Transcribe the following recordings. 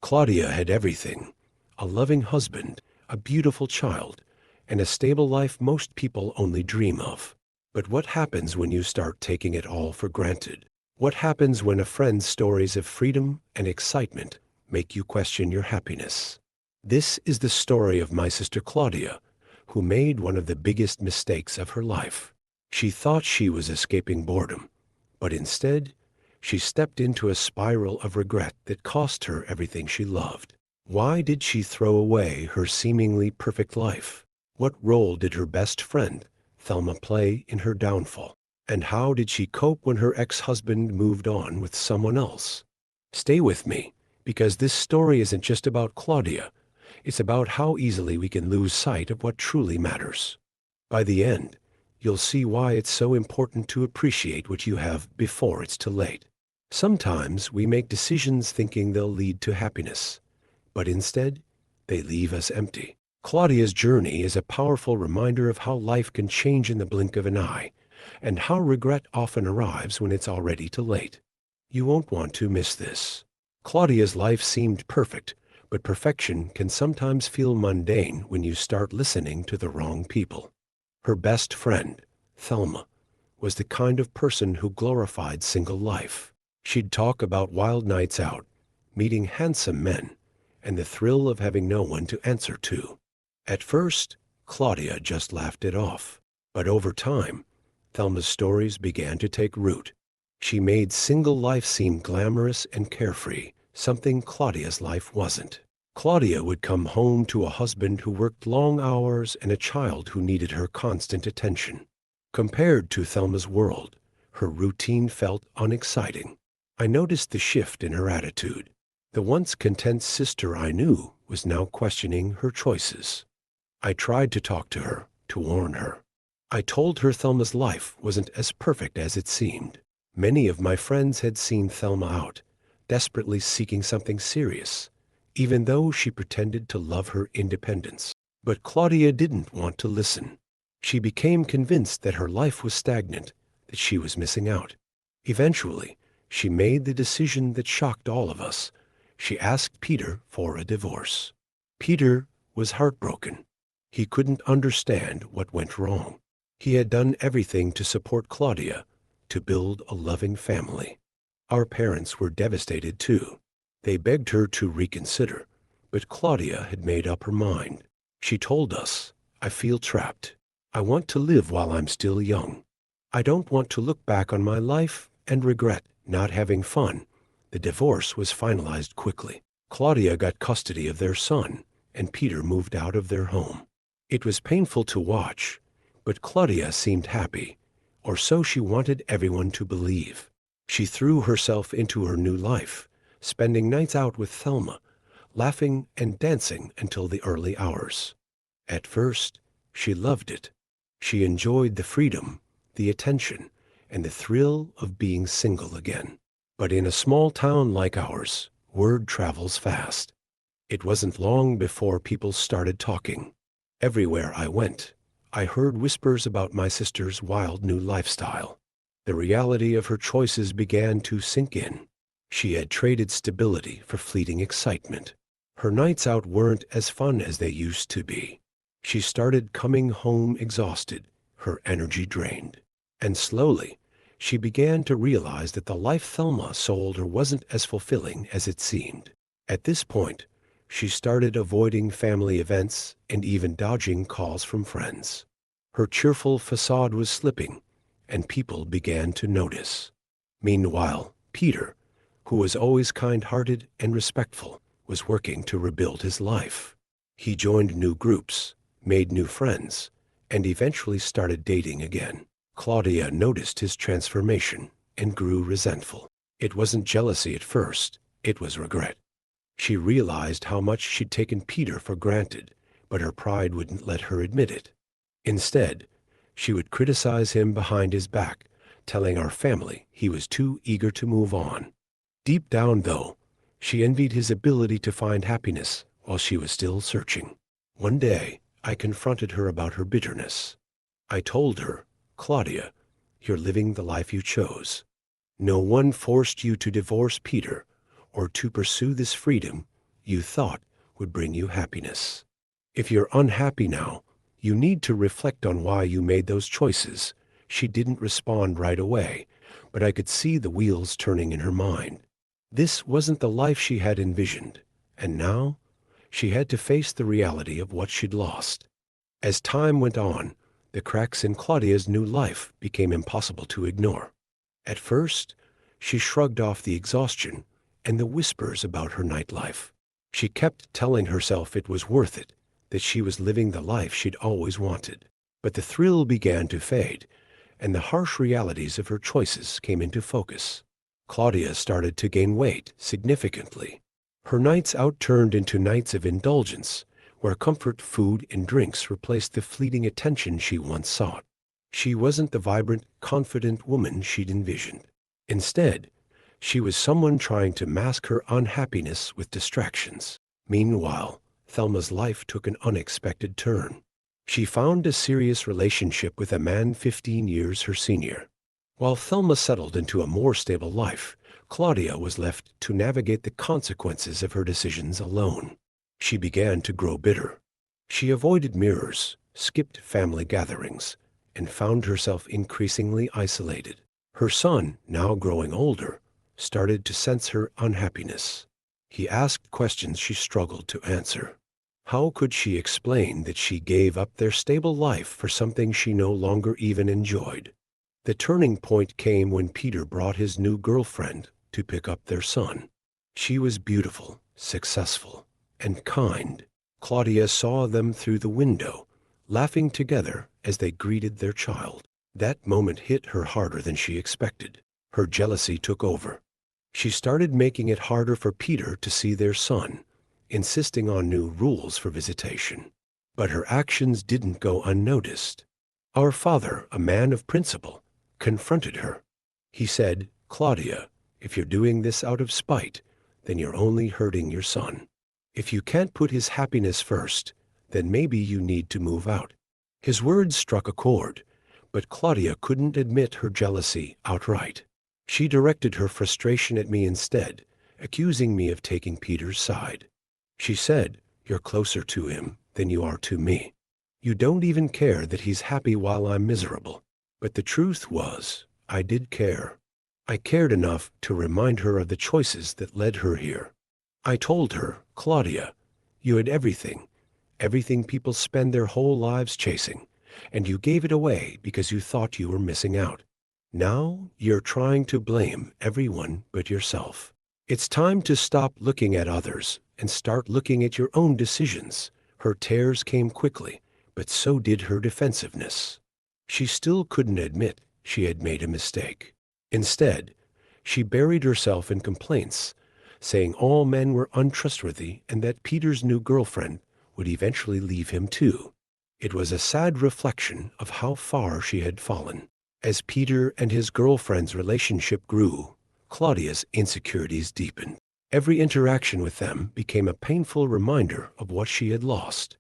Claudia had everything: a loving husband, a beautiful child, and a stable life most people only dream of. But what happens when you start taking it all for granted? What happens when a friend's stories of freedom and excitement make you question your happiness? This is the story of my sister Claudia, who made one of the biggest mistakes of her life. She thought she was escaping boredom, but instead, she stepped into a spiral of regret that cost her everything she loved. Why did she throw away her seemingly perfect life? What role did her best friend, Thelma, play in her downfall? And how did she cope when her ex-husband moved on with someone else? Stay with me, because this story isn't just about Claudia. It's about how easily we can lose sight of what truly matters. By the end, you'll see why it's so important to appreciate what you have before it's too late. Sometimes we make decisions thinking they'll lead to happiness, but instead, they leave us empty. Claudia's journey is a powerful reminder of how life can change in the blink of an eye, and how regret often arrives when it's already too late. You won't want to miss this. Claudia's life seemed perfect, but perfection can sometimes feel mundane when you start listening to the wrong people. Her best friend, Thelma, was the kind of person who glorified single life. She'd talk about wild nights out, meeting handsome men, and the thrill of having no one to answer to. At first, Claudia just laughed it off. But over time, Thelma's stories began to take root. She made single life seem glamorous and carefree, something Claudia's life wasn't. Claudia would come home to a husband who worked long hours and a child who needed her constant attention. Compared to Thelma's world, her routine felt unexciting. I noticed the shift in her attitude. The once content sister I knew was now questioning her choices. I tried to talk to her, to warn her. I told her Thelma's life wasn't as perfect as it seemed. Many of my friends had seen Thelma out, desperately seeking something serious, even though she pretended to love her independence. But Claudia didn't want to listen. She became convinced that her life was stagnant, that she was missing out. Eventually, she made the decision that shocked all of us. She asked Peter for a divorce. Peter was heartbroken. He couldn't understand what went wrong. He had done everything to support Claudia, to build a loving family. Our parents were devastated too. They begged her to reconsider, but Claudia had made up her mind. She told us, "I feel trapped. I want to live while I'm still young. I don't want to look back on my life and regret not having fun." The divorce was finalized quickly. Claudia got custody of their son, and Peter moved out of their home. It was painful to watch, but Claudia seemed happy, or so she wanted everyone to believe. She threw herself into her new life, spending nights out with Thelma, laughing and dancing until the early hours. At first, she loved it. She enjoyed the freedom, the attention, and the thrill of being single again. But in a small town like ours, word travels fast. It wasn't long before people started talking. Everywhere I went, I heard whispers about my sister's wild new lifestyle. The reality of her choices began to sink in. She had traded stability for fleeting excitement. Her nights out weren't as fun as they used to be. She started coming home exhausted, her energy drained. And slowly, she began to realize that the life Thelma sold her wasn't as fulfilling as it seemed. At this point, she started avoiding family events and even dodging calls from friends. Her cheerful facade was slipping, and people began to notice. Meanwhile, Peter, who was always kind-hearted and respectful, was working to rebuild his life. He joined new groups, made new friends, and eventually started dating again. Claudia noticed his transformation and grew resentful. It wasn't jealousy at first, it was regret. She realized how much she'd taken Peter for granted, but her pride wouldn't let her admit it. Instead, she would criticize him behind his back, telling our family he was too eager to move on. Deep down, though, she envied his ability to find happiness while she was still searching. One day, I confronted her about her bitterness. I told her, "Claudia, you're living the life you chose. No one forced you to divorce Peter or to pursue this freedom. you thought would bring you happiness. If you're unhappy now, you need to reflect on why you made those choices. She didn't respond right away, but I could see the wheels turning in her mind. This wasn't the life she had envisioned, and now she had to face the reality of what she'd lost. As time went on, the cracks in Claudia's new life became impossible to ignore. At first, she shrugged off the exhaustion and the whispers about her nightlife. She kept telling herself it was worth it, that she was living the life she'd always wanted. But the thrill began to fade, and the harsh realities of her choices came into focus. Claudia started to gain weight significantly. Her nights out turned into nights of indulgence, where comfort food and drinks replaced the fleeting attention she once sought. She wasn't the vibrant, confident woman she'd envisioned. Instead, she was someone trying to mask her unhappiness with distractions. Meanwhile, Thelma's life took an unexpected turn. She found a serious relationship with a man 15 years her senior. While Thelma settled into a more stable life, Claudia was left to navigate the consequences of her decisions alone. She began to grow bitter. She avoided mirrors, skipped family gatherings, and found herself increasingly isolated. Her son, now growing older, started to sense her unhappiness. He asked questions she struggled to answer. How could she explain that she gave up their stable life for something she no longer even enjoyed? The turning point came when Peter brought his new girlfriend to pick up their son. She was beautiful, successful, and kind. Claudia saw them through the window, laughing together as they greeted their child. That moment hit her harder than she expected. Her jealousy took over. She started making it harder for Peter to see their son, insisting on new rules for visitation. But her actions didn't go unnoticed. Our father, a man of principle, confronted her. He said, "Claudia, if you're doing this out of spite, then you're only hurting your son. If you can't put his happiness first, then maybe you need to move out." His words struck a chord, but Claudia couldn't admit her jealousy outright. She directed her frustration at me instead, accusing me of taking Peter's side. She said, "You're closer to him than you are to me. You don't even care that he's happy while I'm miserable." But the truth was, I did care. I cared enough to remind her of the choices that led her here. I told her, "Claudia, you had everything people spend their whole lives chasing, and you gave it away because you thought you were missing out. Now you're trying to blame everyone but yourself. It's time to stop looking at others and start looking at your own decisions." Her tears came quickly, but so did her defensiveness. She still couldn't admit she had made a mistake. Instead, she buried herself in complaints, saying all men were untrustworthy and that Peter's new girlfriend would eventually leave him too. It was a sad reflection of how far she had fallen. As Peter and his girlfriend's relationship grew, Claudia's insecurities deepened. Every interaction with them became a painful reminder of what she had lost.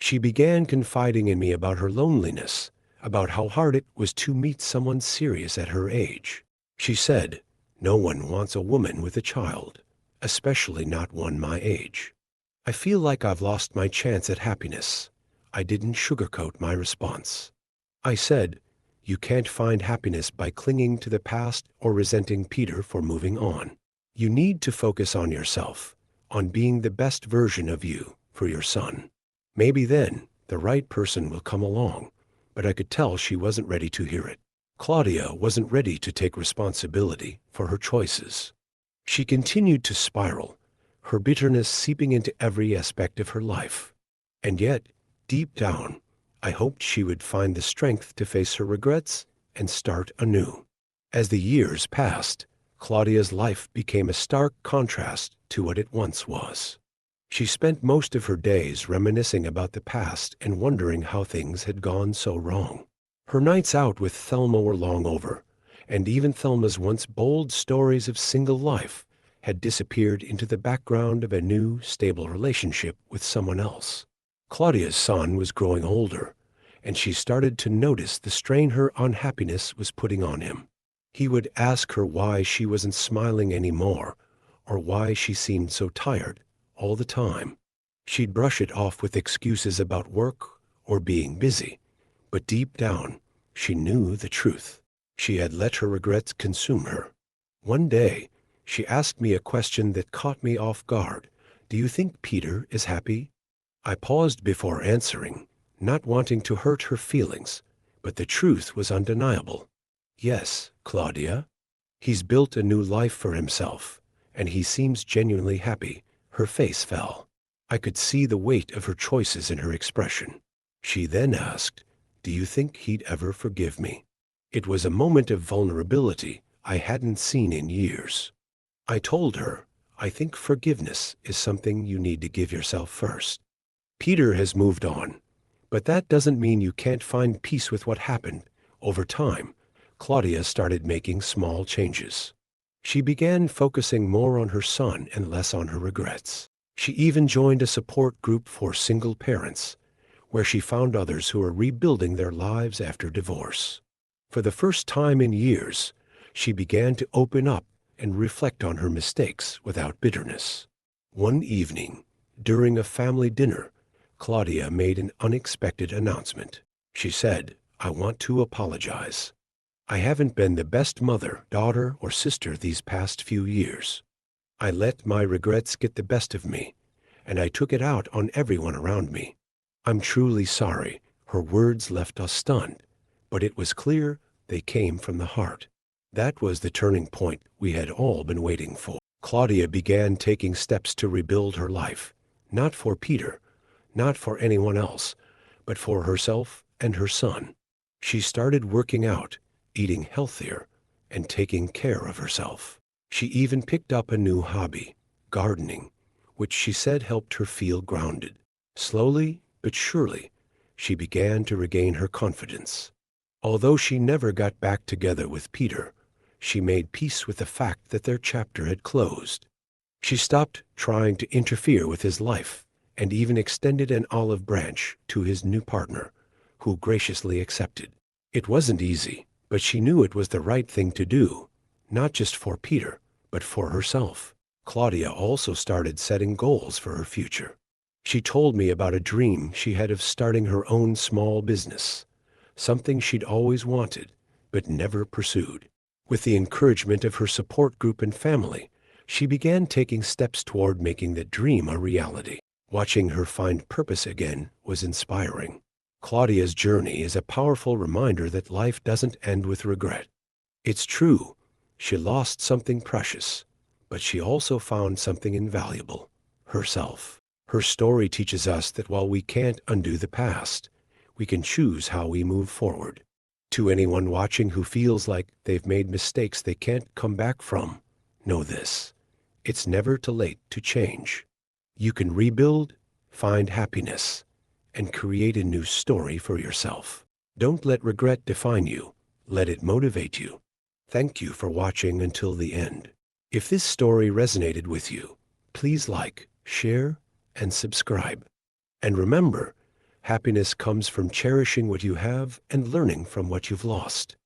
She began confiding in me about her loneliness, about how hard it was to meet someone serious at her age. She said, "No one wants a woman with a child, especially not one my age. I feel like I've lost my chance at happiness." I didn't sugarcoat my response. I said, "You can't find happiness by clinging to the past or resenting Peter for moving on. You need to focus on yourself, on being the best version of you for your son. Maybe then the right person will come along." But I could tell she wasn't ready to hear it. Claudia wasn't ready to take responsibility for her choices. She continued to spiral, her bitterness seeping into every aspect of her life. And yet, deep down, I hoped she would find the strength to face her regrets and start anew. As the years passed, Claudia's life became a stark contrast to what it once was. She spent most of her days reminiscing about the past and wondering how things had gone so wrong. Her nights out with Thelma were long over, and even Thelma's once bold stories of single life had disappeared into the background of a new, stable relationship with someone else. Claudia's son was growing older, and she started to notice the strain her unhappiness was putting on him. He would ask her why she wasn't smiling anymore, or why she seemed so tired, all the time. She'd brush it off with excuses about work or being busy, but deep down, she knew the truth. She had let her regrets consume her. One day, she asked me a question that caught me off guard. Do you think Peter is happy? I paused before answering, not wanting to hurt her feelings, but the truth was undeniable. Yes, Claudia. He's built a new life for himself, and he seems genuinely happy. Her face fell. I could see the weight of her choices in her expression. She then asked, do you think he'd ever forgive me? It was a moment of vulnerability I hadn't seen in years. I told her, I think forgiveness is something you need to give yourself first. Peter has moved on, but that doesn't mean you can't find peace with what happened. Over time, Claudia started making small changes. She began focusing more on her son and less on her regrets. She even joined a support group for single parents, where she found others who are rebuilding their lives after divorce. For the first time in years, she began to open up and reflect on her mistakes without bitterness. One evening, during a family dinner, Claudia made an unexpected announcement. She said, I want to apologize. I haven't been the best mother, daughter, or sister these past few years. I let my regrets get the best of me, and I took it out on everyone around me. I'm truly sorry. Her words left us stunned, but it was clear they came from the heart. That was the turning point we had all been waiting for. Claudia began taking steps to rebuild her life, not for Peter, not for anyone else, but for herself and her son. She started working out, eating healthier, and taking care of herself. She even picked up a new hobby, gardening, which she said helped her feel grounded. Slowly but surely, she began to regain her confidence. Although she never got back together with Peter, she made peace with the fact that their chapter had closed. She stopped trying to interfere with his life and even extended an olive branch to his new partner, who graciously accepted. It wasn't easy, but she knew it was the right thing to do, not just for Peter, but for herself. Claudia also started setting goals for her future. She told me about a dream she had of starting her own small business, something she'd always wanted, but never pursued. With the encouragement of her support group and family, she began taking steps toward making that dream a reality. Watching her find purpose again was inspiring. Claudia's journey is a powerful reminder that life doesn't end with regret. It's true, she lost something precious, but she also found something invaluable, herself. Her story teaches us that while we can't undo the past, we can choose how we move forward. To anyone watching who feels like they've made mistakes they can't come back from, know this: it's never too late to change. You can rebuild, find happiness, and create a new story for yourself. Don't let regret define you. Let it motivate you. Thank you for watching until the end. If this story resonated with you, please like, share, and subscribe. And remember, happiness comes from cherishing what you have and learning from what you've lost.